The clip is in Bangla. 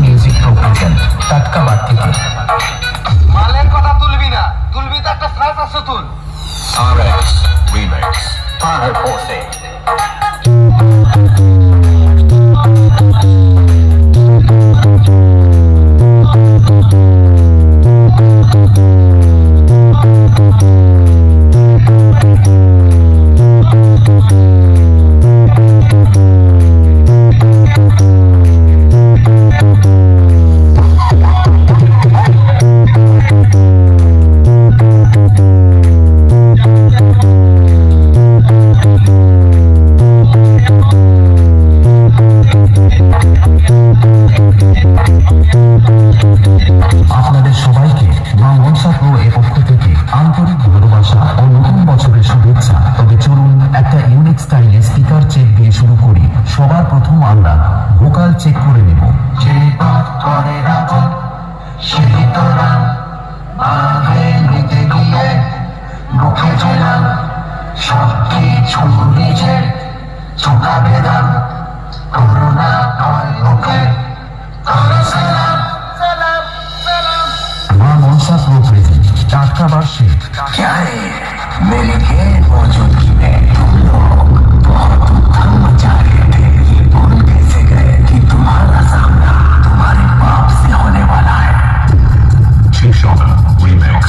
মিউজিক প্রোগ্রাম টাটকা বাদ থেকে মালের কথা তুলবি না, তুলবি তো একটা সাজ আছে তুল। RX Remix Fahad Hossein আপনাদের সবাইকে মা মনসা প্রো এর পক্ষ থেকে আন্তরিক ভালোবাসা ও নতুন বছরের শুভেচ্ছা। তবে চলুন একটা ইউনিক স্টাইলে স্পিকার চেক দিয়ে শুরু করি। সবার প্রথম আমরা ভোকাল চেক করে নেব। মা মনসা প্রো প্রেজেন্ট टाटका बार्षिक। क्या है मेरी गैर मौजूदगी में तुम लोग बहुत उत्थान मचा रहे थे। ये भूल कैसे गए कि तुम्हारा सामना तुम्हारे बाप से होने वाला है। Remix